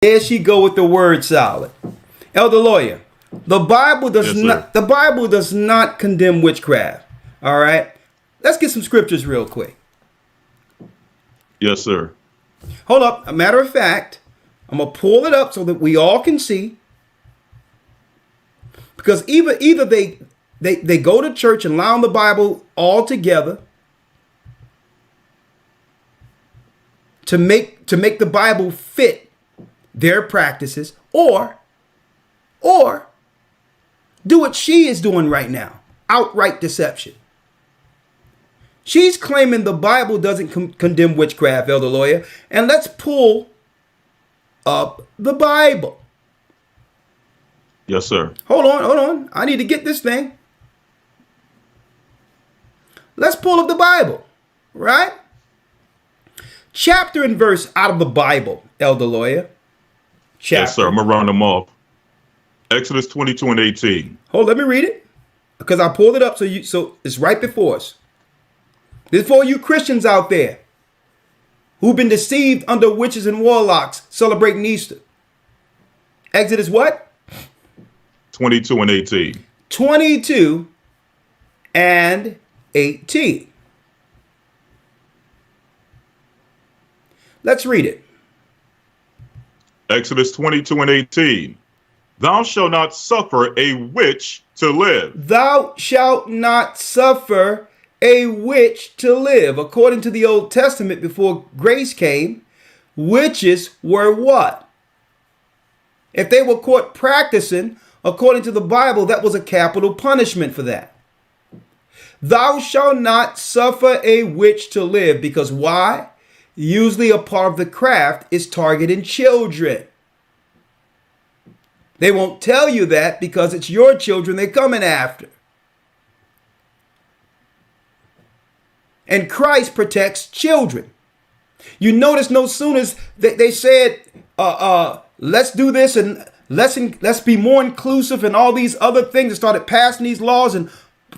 There she go with the word salad. Elder Lawyer, the Bible does not condemn witchcraft. All right. Let's get some scriptures real quick. Yes, sir. Hold up. A matter of fact, I'm gonna pull it up so that we all can see. Because either they go to church and lie on the Bible altogether to make the Bible fit their practices, or do what she is doing right now, outright deception. She's claiming the Bible doesn't condemn witchcraft, Elder Lawyer, and let's pull up the Bible. Yes, sir. Hold on. I need to get this thing. Let's pull up the Bible, right? Chapter and verse out of the Bible, Elder Lawyer. Chapter. Yes, sir. I'm going to round them off. Exodus 22:18. Hold, let me read it, because I pulled it up so it's right before us. This is for you Christians out there who've been deceived under witches and warlocks celebrating Easter. Exodus what? 22:18. 22 and 18. Let's read it. Exodus 22:18. Thou shalt not suffer a witch to live. Thou shalt not suffer a witch to live. According to the Old Testament, before grace came, witches were what? If they were caught practicing, according to the Bible, that was a capital punishment for that. Thou shalt not suffer a witch to live, because why? Usually a part of the craft is targeting children. They won't tell you that because it's your children they're coming after. And Christ protects children. You notice no sooner as they said, let's do this and let's be more inclusive and all these other things, and started passing these laws and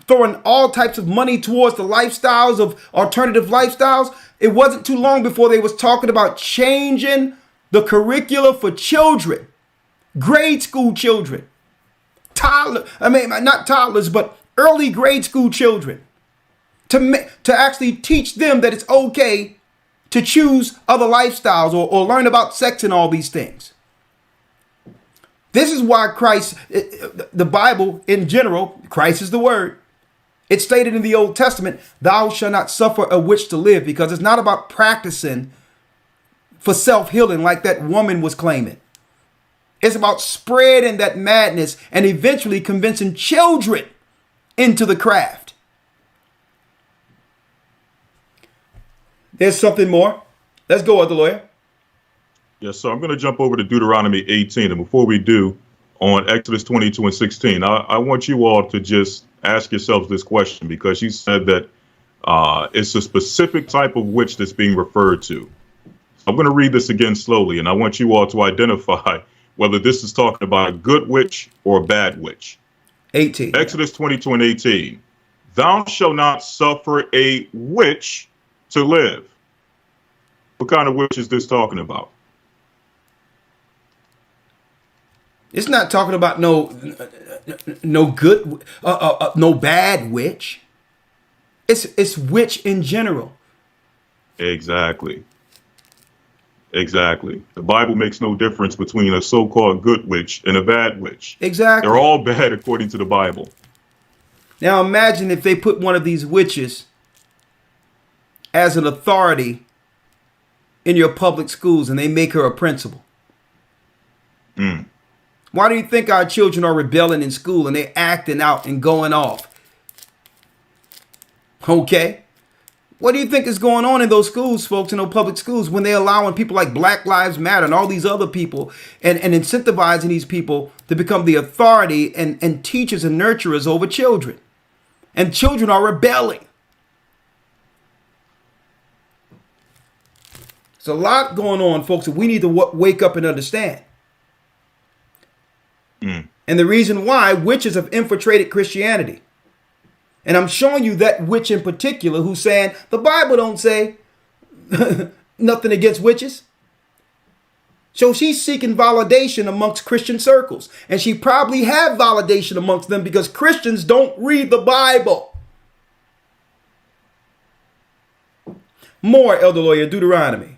throwing all types of money towards the lifestyles of alternative lifestyles. It wasn't too long before they was talking about changing the curricula for children, grade school children, not toddlers, but early grade school children, to actually teach them that it's okay to choose other lifestyles or learn about sex and all these things. This is why Christ, the Bible in general, Christ is the word. It's stated in the Old Testament, thou shalt not suffer a witch to live, because it's not about practicing for self-healing like that woman was claiming. It's about spreading that madness and eventually convincing children into the craft. There's something more. Let's go, Elder Lawyer. Yes, sir. I'm going to jump over to Deuteronomy 18. And before we do, on Exodus 22 and 16, I want you all to just ask yourselves this question, because you said that it's a specific type of witch that's being referred to. I'm going to read this again slowly, and I want you all to identify whether this is talking about a good witch or a bad witch. 18. Exodus 22 and 18. Thou shalt not suffer a witch to live. What kind of witch is this talking about? It's not talking about no good, no bad witch. It's witch in general. Exactly. The Bible makes no difference between a so-called good witch and a bad witch. Exactly. They're all bad according to the Bible. Now imagine if they put one of these witches as an authority in your public schools and they make her a principal. Why do you think our children are rebelling in school and they're acting out and going off? Okay. What do you think is going on in those schools, folks, in those public schools, when they're allowing people like Black Lives Matter and all these other people and incentivizing these people to become the authority and teachers and nurturers over children? And children are rebelling. There's a lot going on, folks, that we need to wake up and understand. And the reason why witches have infiltrated Christianity. And I'm showing you that witch in particular who's saying the Bible don't say nothing against witches. So she's seeking validation amongst Christian circles. And she probably had validation amongst them because Christians don't read the Bible. More, Elder Lawyer, Deuteronomy.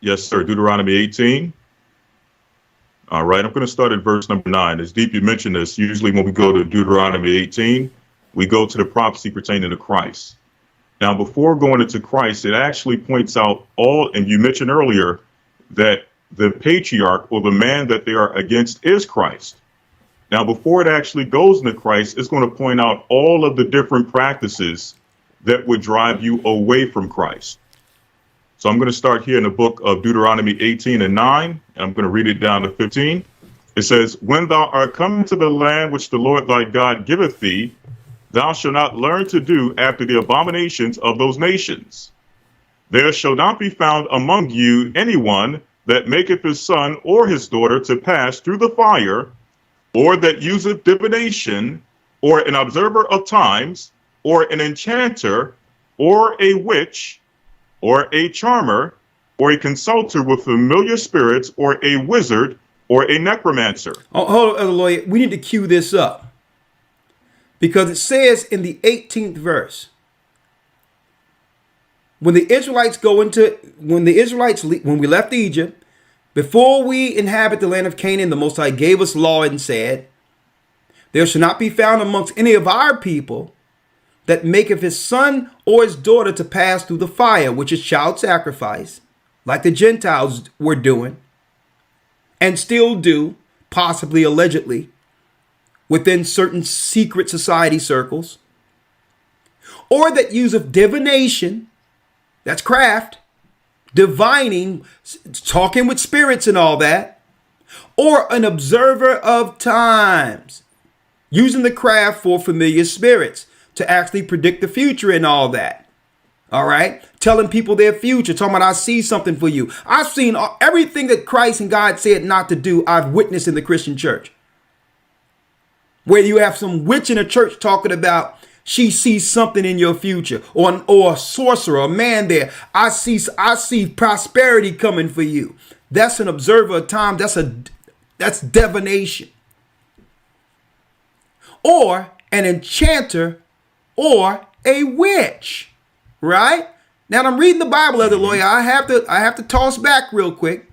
Yes, sir. Deuteronomy 18. All right. I'm going to start at verse number 9. As Deep, you mentioned this. Usually when we go to Deuteronomy 18, we go to the prophecy pertaining to Christ. Now, before going into Christ, it actually points out and you mentioned earlier that the patriarch or the man that they are against is Christ. Now, before it actually goes into Christ, it's going to point out all of the different practices that would drive you away from Christ. So I'm going to start here in the book of Deuteronomy 18 and 9, and I'm going to read it down to 15. It says, when thou art come to the land which the Lord thy God giveth thee, thou shalt not learn to do after the abominations of those nations. There shall not be found among you anyone that maketh his son or his daughter to pass through the fire, or that useth divination, or an observer of times, or an enchanter, or a witch, or a charmer, or a consulter with familiar spirits, or a wizard, or a necromancer. Oh, hold on, Elder Lawyer. We need to cue this up. Because it says in the 18th verse, when we left Egypt, before we inhabit the land of Canaan, the Most High gave us law and said, there shall not be found amongst any of our people that maketh his son or his daughter to pass through the fire, which is child sacrifice, like the Gentiles were doing, and still do, possibly allegedly, within certain secret society circles, or that useth divination, that's craft, divining, talking with spirits and all that, or an observer of times, using the craft for familiar spirits to actually predict the future and all that. All right. Telling people their future, talking about, I see something for you. I've seen everything that Christ and God said not to do. I've witnessed in the Christian church, where you have some witch in a church talking about she sees something in your future, or a sorcerer, a man there. I see prosperity coming for you. That's an observer of time. That's divination. Or an enchanter or a witch, right? Now I'm reading the Bible, Elder Lawyer. I have to toss back real quick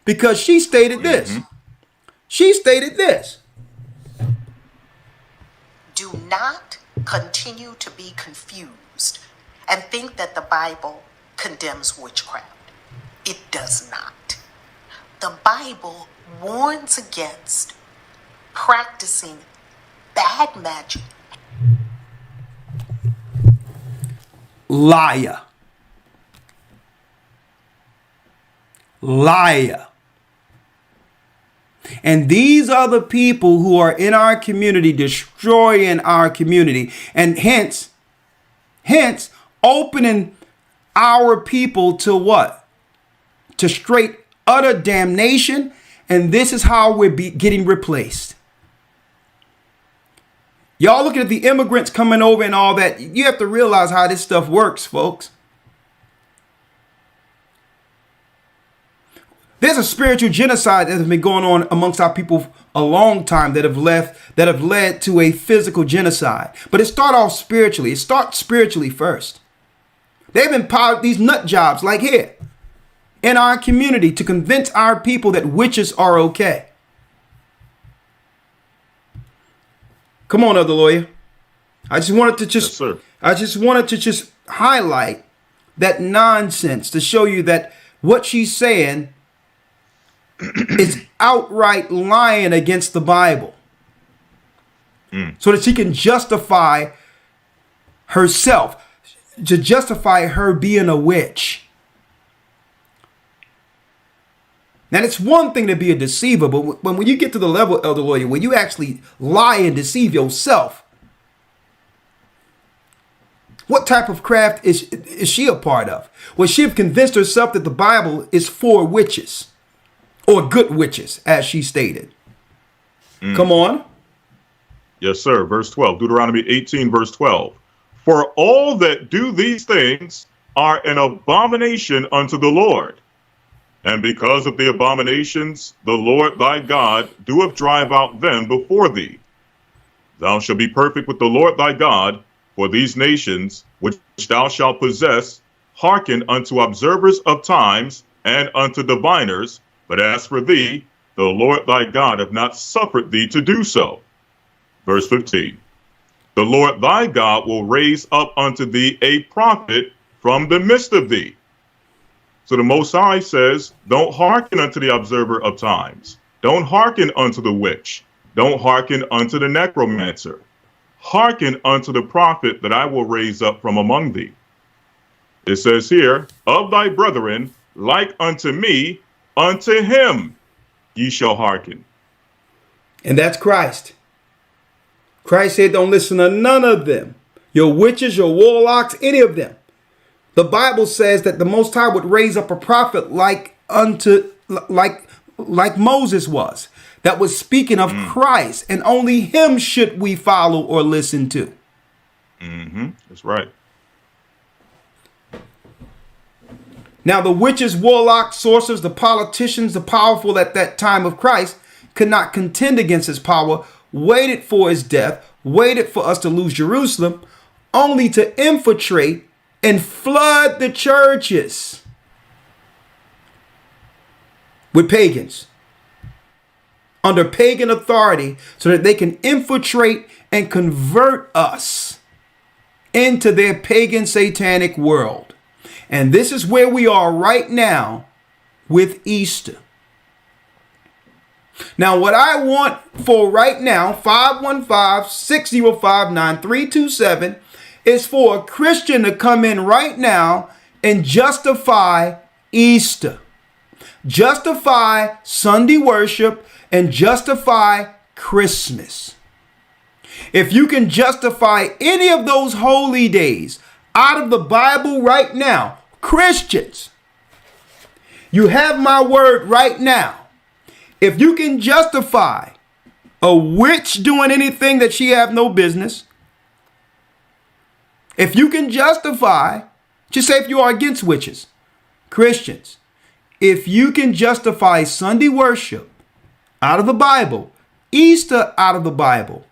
because she stated this. She stated this. Do not continue to be confused and think that the Bible condemns witchcraft. It does not. The Bible warns against practicing bad magic. Liar. Liar. And these are the people who are in our community, destroying our community, and hence opening our people to what? To straight utter damnation. And this is how we're getting replaced. Y'all looking at the immigrants coming over and all that. You have to realize how this stuff works, folks. There's a spiritual genocide that has been going on amongst our people a long time that have led to a physical genocide. But it starts off spiritually. It starts spiritually first. They've empowered these nut jobs like here in our community to convince our people that witches are okay. Come on, Elder Lawyer. I just wanted to just highlight that nonsense to show you that what she's saying is outright lying against the Bible, so that she can justify herself, to justify her being a witch. Now, it's one thing to be a deceiver, but when you get to the level, Elder Lawyer, where you actually lie and deceive yourself, what type of craft is she a part of? Well, she have convinced herself that the Bible is for witches, or good witches, as she stated. Come on. Yes, sir. Verse 12, Deuteronomy 18, verse 12. For all that do these things are an abomination unto the Lord. And because of the abominations, the Lord thy God doeth drive out them before thee. Thou shalt be perfect with the Lord thy God, for these nations which thou shalt possess hearken unto observers of times and unto diviners. But as for thee, the Lord thy God hath not suffered thee to do so. Verse 15. The Lord thy God will raise up unto thee a prophet from the midst of thee. So the Most High says, don't hearken unto the observer of times. Don't hearken unto the witch. Don't hearken unto the necromancer. Hearken unto the prophet that I will raise up from among thee. It says here, of thy brethren, like unto me, unto him ye shall hearken. And that's Christ. Christ said, don't listen to none of them. Your witches, your warlocks, any of them. The Bible says that the Most High would raise up a prophet like Moses was, that was speaking of Christ, and only him should we follow or listen to. That's right. Now, the witches, warlocks, sorcerers, the politicians, the powerful at that time of Christ could not contend against his power, waited for his death, waited for us to lose Jerusalem, only to infiltrate and flood the churches with pagans under pagan authority so that they can infiltrate and convert us into their pagan satanic world. And this is where we are right now with Easter. Now, what I want for right now, 515-605-9327, is for a Christian to come in right now and justify Easter. Justify Sunday worship and justify Christmas. If you can justify any of those holy days out of the Bible right now, Christians, you have my word right now. If you can justify a witch doing anything that she have no business, if you can justify, just say if you are against witches, Christians, if you can justify Sunday worship out of the Bible, Easter out of the Bible,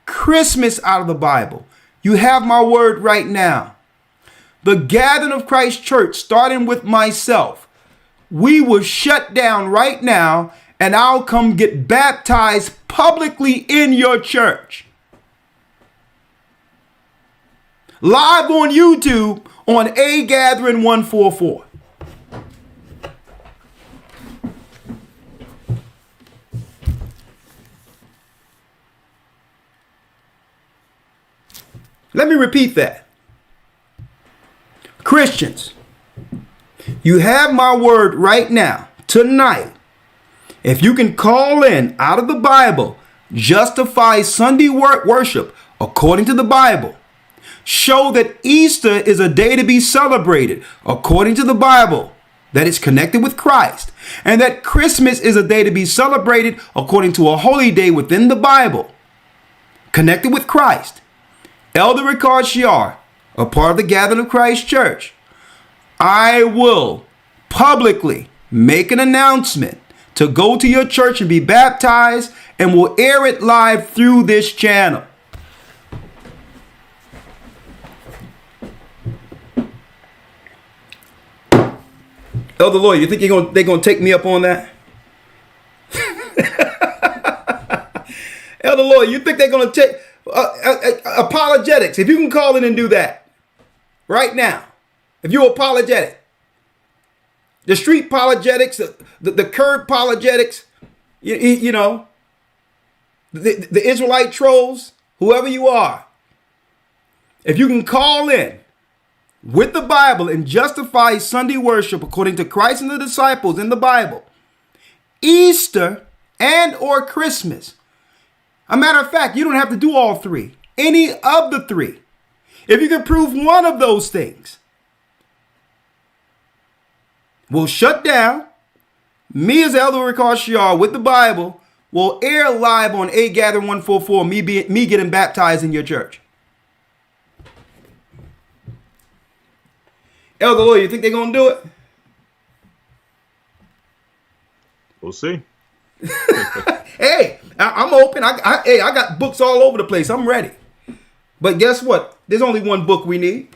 Christmas out of the Bible, you have my word right now. The gathering of Christ Church, starting with myself, we will shut down right now, and I'll come get baptized publicly in your church. Live on YouTube on A Gathering 144. Let me repeat that. Christians, you have my word right now, tonight. If you can call in out of the Bible, justify Sunday worship according to the Bible, show that Easter is a day to be celebrated according to the Bible, that it's connected with Christ, and that Christmas is a day to be celebrated according to a holy day within the Bible, connected with Christ. Elder Ricard Shiar, a part of the Gathering of Christ Church, I will publicly make an announcement to go to your church and be baptized, and will air it live through this channel. Elder Lawyer, you think they're gonna take me up on that? Elder Lawyer, you think they're gonna take apologetics? If you can call in and do that right now, if you're apologetic, the street apologetics, the curb apologetics, you know, the Israelite trolls, whoever you are, if you can call in with the Bible and justify Sunday worship according to Christ and the disciples in the Bible, Easter and or Christmas. A matter of fact, you don't have to do all three. Any of the three. If you can prove one of those things, we'll shut down. Me as Elder Ricard Shiar with the Bible will air live on A Gathering 144, me getting baptized in your church. Elder Lawyer, you think they're going to do it? We'll see. Hey, I'm open. Hey, I got books all over the place. I'm ready. But guess what? There's only one book we need.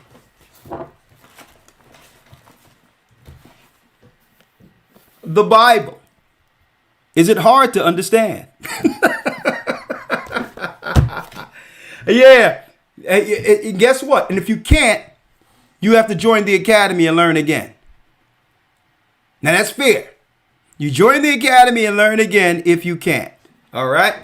The Bible. Is it hard to understand? Yeah. Guess what? And if you can't, you have to join the academy and learn again. Now that's fair. You join the academy and learn again if you can't. All right.